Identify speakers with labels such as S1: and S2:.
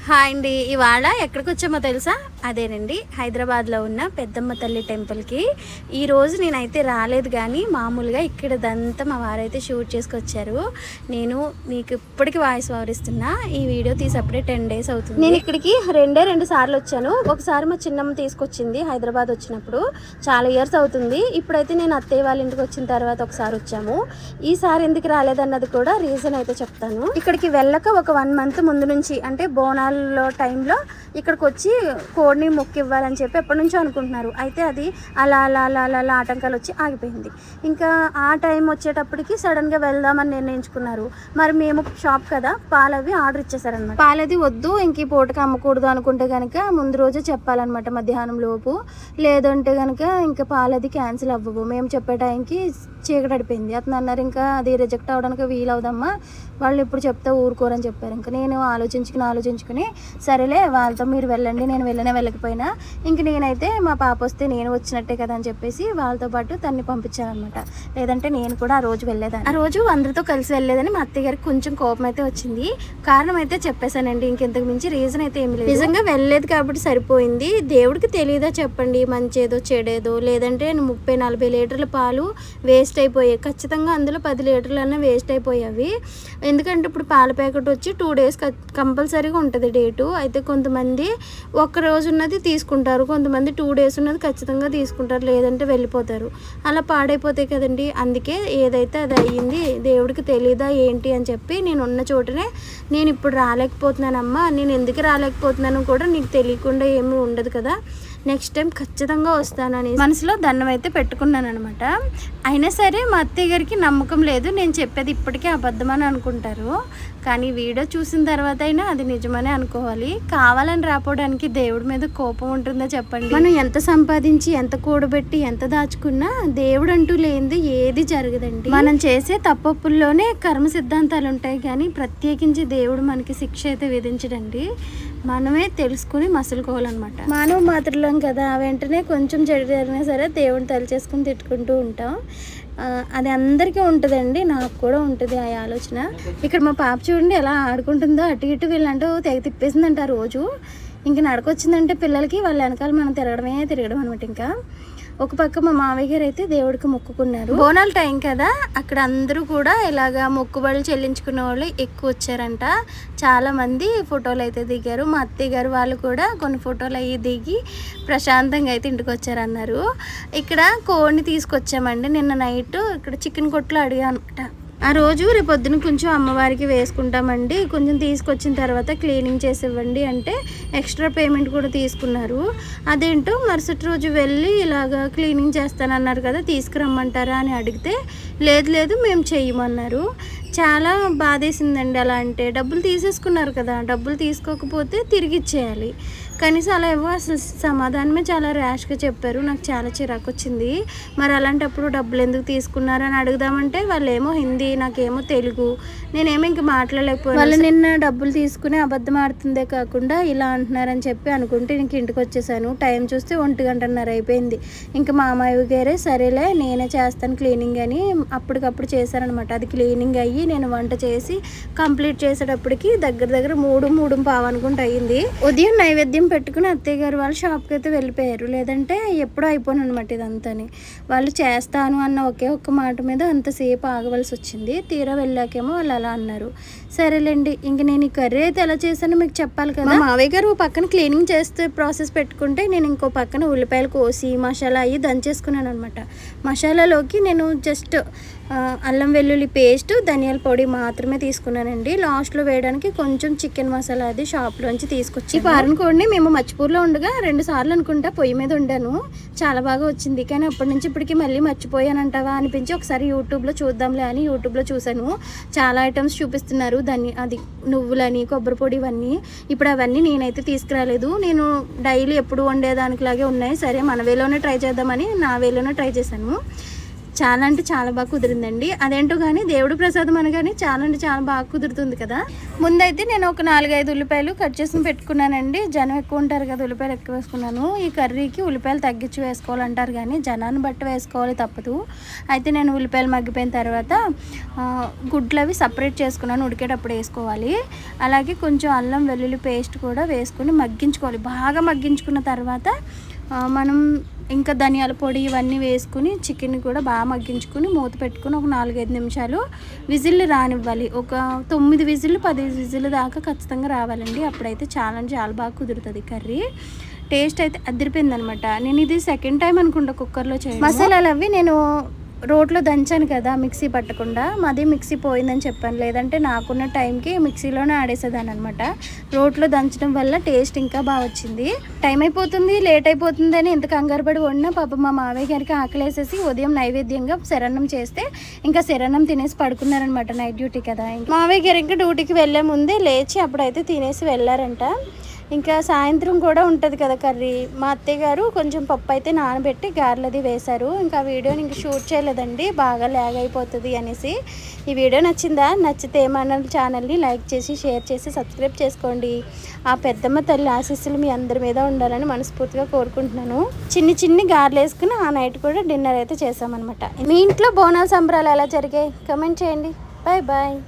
S1: Hi అండి. ఇవాళ ఎక్కడికి వచ్చామో తెలుసా? అదేనండి, హైదరాబాద్లో ఉన్న పెద్దమ్మ తల్లి టెంపుల్కి. ఈరోజు నేనైతే రాలేదు, కానీ మామూలుగా ఇక్కడదంతా మా వారైతే షూట్ చేసుకొచ్చారు. నేను మీకు ఇప్పటికీ వాయిస్ ఓవర్ ఇస్తున్నా. ఈ వీడియో తీసప్పుడే 10 days అవుతుంది. నేను ఇక్కడికి రెండు సార్లు వచ్చాను. ఒకసారి మా చిన్నమ్మ తీసుకొచ్చింది హైదరాబాద్ వచ్చినప్పుడు, చాలా ఇయర్స్ అవుతుంది. ఇప్పుడైతే నేను అత్తయ్య వాళ్ళ ఇంటికి వచ్చిన తర్వాత ఒకసారి వచ్చాము. ఈసారి ఎందుకు రాలేదన్నది కూడా రీజన్ అయితే చెప్తాను. ఇక్కడికి వెళ్ళక ఒక 1 month ముందు నుంచి, అంటే బోనాలు టైంలో ఇక్కడికి వచ్చి కోడిని మొక్కి ఇవ్వాలని చెప్పి ఎప్పటి నుంచో అనుకుంటున్నారు. అయితే అది అలా అలా అలా అలా అలా ఆటంకాలు వచ్చి ఆగిపోయింది. ఇంకా ఆ టైం వచ్చేటప్పటికి సడన్గా వెళ్దామని నిర్ణయించుకున్నారు. మరి మేము షాప్ కదా, పాలవి ఆర్డర్ ఇచ్చేసారనమాట. పాలది వద్దు, ఇంక ఈ పూటకి అమ్మకూడదు అనుకుంటే కనుక ముందు రోజే చెప్పాలన్నమాట, మధ్యాహ్నం లోపు. లేదంటే కనుక ఇంకా పాలది క్యాన్సిల్ అవ్వవు. మేము చెప్పే టైంకి చీకటి అడిపోయింది. అతను అన్నారు ఇంకా అది రిజెక్ట్ అవ్వడానికి వీలవుదమ్మా, వాళ్ళు ఇప్పుడు చెప్తే ఊరుకోరని చెప్పారు. ఇంకా నేను ఆలోచించుకుని సరేలే వాళ్ళతో మీరు వెళ్ళండి, నేను వెళ్ళకపోయినా ఇంక నేనైతే మా పాప వస్తే నేను వచ్చినట్టే కదా అని చెప్పేసి వాళ్ళతో పాటు తన్ని పంపించానమాట. లేదంటే నేను కూడా ఆ రోజు వెళ్ళేదాన్ని. ఆ రోజు అందరితో కలిసి వెళ్ళేదని మా అత్తయ్య గారికి కొంచెం కోపం అయితే వచ్చింది. కారణం అయితే చెప్పేశానండి, ఇంకెంతకు మించి రీజన్ అయితే ఏమి లేదు. నిజంగా వెళ్ళలేదు కాబట్టి సరిపోయింది. దేవుడికి తెలియదా చెప్పండి, మంచేదో చెడేదో. లేదంటే 30-40 లీటర్ల పాలు వేస్ట్ అయిపోయాయి. ఖచ్చితంగా అందులో 10 లీటర్లన్నా వేస్ట్ అయిపోయావి. ఎందుకంటే ఇప్పుడు పాల ప్యాకెట్ వచ్చి 2 days కంపల్సరీగా ఉంటుంది డేటు. అయితే కొంతమంది ఒక్క రోజు ఉన్నది తీసుకుంటారు, కొంతమంది 2 days ఉన్నది ఖచ్చితంగా తీసుకుంటారు, లేదంటే వెళ్ళిపోతారు. అలా పాడైపోతాయి కదండి. అందుకే ఏదైతే అది అయ్యింది, దేవుడికి తెలీదా ఏంటి అని చెప్పి నేను ఉన్న చోటనే నేను ఇప్పుడు రాలేకపోతున్నానమ్మా, నేను ఎందుకు రాలేకపోతున్నాను కూడా నీకు తెలియకుండా ఏమీ ఉండదు కదా, నెక్స్ట్ టైం ఖచ్చితంగా వస్తానని మనసులో దండం అయితే పెట్టుకున్నాను అనమాట. అయినా సరే మా అత్తయ్య గారికి నమ్మకం లేదు, నేను చెప్పేది ఇప్పటికీ అబద్ధమని అనుకుంటారు. కానీ వీడియో చూసిన తర్వాత అయినా అది నిజమనే అనుకోవాలి. కావాలని రాపోవడానికి దేవుడి మీద కోపం ఉంటుందో చెప్పండి? మనం ఎంత సంపాదించి, ఎంత కూడబెట్టి, ఎంత దాచుకున్నా దేవుడు అంటూ లేనిది ఏది జరగదండి. మనం చేసే తప్పప్పుల్లోనే కర్మ సిద్ధాంతాలు ఉంటాయి, కానీ ప్రత్యేకించి దేవుడు మనకి శిక్ష అయితే విధించడండి. మనమే తెలుసుకుని మసులుకోవాలన్నమాట. మానవ మాత్రలం కదా, వెంటనే కొంచెం చెడు జరిగినా సరే దేవుడిని తలిచేసుకుని తిట్టుకుంటూ ఉంటాం. అది అందరికీ ఉంటుందండి, నాకు కూడా ఉంటుంది ఆ ఆలోచన. ఇక్కడ మా పాప చూడండి ఎలా ఆడుకుంటుందో, అటు ఇటు వీళ్ళంటూ తెగ తిప్పేసిందంట ఆ రోజు. ఇంక నడకొచ్చిందంటే పిల్లలకి వాళ్ళ వెనకాల మనం తిరగడం అనమాట. ఇంకా ఒక పక్క మా మావయ్య గారు అయితే దేవుడికి మొక్కుకున్నారు. బోనాల టైం కదా, అక్కడ అందరూ కూడా ఇలాగా మొక్కుబడులు చెల్లించుకునే వాళ్ళు ఎక్కువ వచ్చారంట. చాలా మంది ఫోటోలు అయితే దిగారు. మా అత్తయ్య గారు వాళ్ళు కూడా కొన్ని ఫోటోలు అవి దిగి ప్రశాంతంగా అయితే ఇంటికి వచ్చారన్నారు. ఇక్కడ కోడిని తీసుకొచ్చామండి నిన్న నైట్. ఇక్కడ చికెన్ కొట్లో అడిగా అనమాట. ఆ రోజు రేపొద్దున కొంచెం అమ్మవారికి వేసుకుంటామండి, కొంచెం తీసుకొచ్చిన తర్వాత క్లీనింగ్ చేసి ఇవ్వండి అంటే ఎక్స్ట్రా పేమెంట్ కూడా తీసుకున్నారు. అదేంటో మరుసటి రోజు వెళ్ళి ఇలాగ క్లీనింగ్ చేస్తానన్నారు కదా, తీసుకురమ్మంటారా అని అడిగితే లేదు మేము చెయ్యమన్నారు. చాలా బాధేసిందండి. అలా అంటే డబ్బులు తీసేసుకున్నారు కదా, డబ్బులు తీసుకోకపోతే తిరిగి ఇచ్చేయాలి. కనీసం అలా అసలు సమాధానమే చాలా ర్యాష్గా చెప్పారు. నాకు చాలా చిరాకు వచ్చింది. మరి అలాంటప్పుడు డబ్బులు ఎందుకు తీసుకున్నారని అడుగుదామంటే వాళ్ళేమో హిందీ, నాకేమో తెలుగు. నేనేమో ఇంక మాట్లాడలేకపోయాను. వాళ్ళు నిన్న డబ్బులు తీసుకుని అబద్ధం ఆడుతుందే కాకుండా ఇలా అంటున్నారని చెప్పి అనుకుంటే ఇంక ఇంటికి వచ్చేసాను. టైం చూస్తే 1:30 అయిపోయింది. ఇంకా మా మామయ్య గారే సరేలే నేనే చేస్తాను క్లీనింగ్ అని అప్పటికప్పుడు చేశారనమాట. అది క్లీనింగ్ అయ్యి నేను వంట చేసి కంప్లీట్ చేసేటప్పటికి దగ్గర 3:15 అనుకుంటూ అయ్యింది. ఉదయం నైవేద్యం పెట్టుకుని అత్తయ్య గారు వాళ్ళు షాప్కి అయితే వెళ్ళిపోయారు. లేదంటే ఎప్పుడో అయిపోను అనమాట ఇదంతాని. వాళ్ళు చేస్తాను అన్న ఒక్క మాట మీద అంతసేపు ఆగవలసి వచ్చింది. తీరా వెళ్ళాకేమో వాళ్ళు అలా అన్నారు. సరేలేండి, ఇంక నేను ఈ కర్రీ అయితే ఎలా చేశానో మీకు చెప్పాలి కదా. మావయ్య గారు పక్కన క్లీనింగ్ చేస్తే ప్రాసెస్ పెట్టుకుంటే నేను ఇంకో పక్కన ఉల్లిపాయలు కోసి మసాలా అయ్యి దంచేసుకున్నాను అనమాట. మసాలాలోకి నేను జస్ట్ అల్లం వెల్లుల్లి పేస్ట్, ధనియాల పొడి మాత్రమే తీసుకున్నానండి. లాస్ట్లో వేయడానికి కొంచెం చికెన్ మసాలా అది షాప్లోంచి తీసుకొచ్చి. ఈ వారం కోడిని మేము మచ్చిపూర్లో ఉండగా 2 సార్లు అనుకుంటా పొయ్యి మీద వండాను. చాలా బాగా వచ్చింది. కానీ అప్పటి నుంచి ఇప్పటికి మళ్ళీ మర్చిపోయానంటావా అనిపించి ఒకసారి యూట్యూబ్లో చూద్దాంలే అని యూట్యూబ్లో చూశాను. చాలా ఐటమ్స్ చూపిస్తున్నారు, అది నువ్వులని, కొబ్బరి పొడి ఇవన్నీ. ఇప్పుడు అవన్నీ నేనైతే తీసుకురాలేదు. నేను డైలీ ఎప్పుడు వండేదానికిలాగే ఉన్నాయి. సరే మన వేలోనే ట్రై చేద్దామని నా వేలోనే ట్రై చేశాను. చాలా అంటే చాలా బాగా కుదిరిందండి. అదేంటో కానీ దేవుడి ప్రసాదం అనగానే చాలా అంటే చాలా బాగా కుదురుతుంది కదా. ముందైతే నేను ఒక 4-5 ఉల్లిపాయలు కట్ చేసి పెట్టుకున్నానండి. జనం ఎక్కువ ఉంటారు కదా, ఉల్లిపాయలు ఎక్కువ వేసుకున్నాను. ఈ కర్రీకి ఉల్లిపాయలు తగ్గించి వేసుకోవాలంటారు కానీ జనాన్ని బట్టి వేసుకోవాలి, తప్పదు. అయితే నేను ఉల్లిపాయలు మగ్గిపోయిన తర్వాత గుడ్లు అవి సపరేట్ చేసుకున్నాను, ఉడికేటప్పుడు వేసుకోవాలి. అలాగే కొంచెం అల్లం వెల్లుల్లి పేస్ట్ కూడా వేసుకుని మగ్గించుకోవాలి. బాగా మగ్గించుకున్న తర్వాత మనం ఇంకా ధనియాల పొడి ఇవన్నీ వేసుకుని చికెన్ కూడా బాగా మగ్గించుకుని మూత పెట్టుకుని ఒక 4-5 నిమిషాలు విజిల్లు రానివ్వాలి. ఒక 9 విజిల్లు 10 విజిల్లు దాకా ఖచ్చితంగా రావాలండి. అప్పుడైతే చాలా చాలా బాగా కుదురుతుంది కర్రీ. టేస్ట్ అయితే అదిరిపోయింది అనమాట. నేను ఇది సెకండ్ టైం అనుకుంటా కుక్కర్లో చేయడం. మసాలాలు అవి నేను రోట్లో దంచాను కదా, మిక్సీ పట్టకుండా. మాది మిక్సీ పోయిందని చెప్పాను, లేదంటే నాకున్న టైంకి మిక్సీలోనే ఆడేసేదాన్ని అనమాట. రోట్లో దంచడం వల్ల టేస్ట్ ఇంకా బాగా వచ్చింది. టైం అయిపోతుంది, లేట్ అయిపోతుంది అని ఎంత కంగారు పడి వండినా పాప మా మావయ్య గారికి ఆకలేసేసి ఉదయం నైవేద్యంగా శరణం చేస్తే ఇంకా శరణం తినేసి పడుకున్నారనమాట. నైట్ డ్యూటీ కదా. మావయ్య గారు ఇంకా డ్యూటీకి వెళ్ళే ముందే లేచి అప్పుడైతే తినేసి వెళ్ళారంట. ఇంకా సాయంత్రం కూడా ఉంటుంది కదా కర్రీ. మా అత్తయ్య గారు కొంచెం పప్పు అయితే నానబెట్టి గారెలది వేశారు. ఇంకా వీడియోని ఇంక షూట్ చేయలేదండి, బాగా ల్యాగ్ అయిపోతుంది అనేసి. ఈ వీడియో నచ్చిందా? నచ్చితే ఏమన్నా ఛానల్ని లైక్ చేసి షేర్ చేసి సబ్స్క్రైబ్ చేసుకోండి. ఆ పెద్దమ్మ తల్లి ఆశీస్సులు మీ అందరి మీద ఉండాలని మనస్ఫూర్తిగా కోరుకుంటున్నాను. చిన్ని గారెలు వేసుకుని ఆ నైట్ కూడా డిన్నర్ అయితే చేసామన్నమాట. మీ ఇంట్లో బోనాల సంబరాలు ఎలా జరిగాయి? కమెంట్ చేయండి. Bye bye.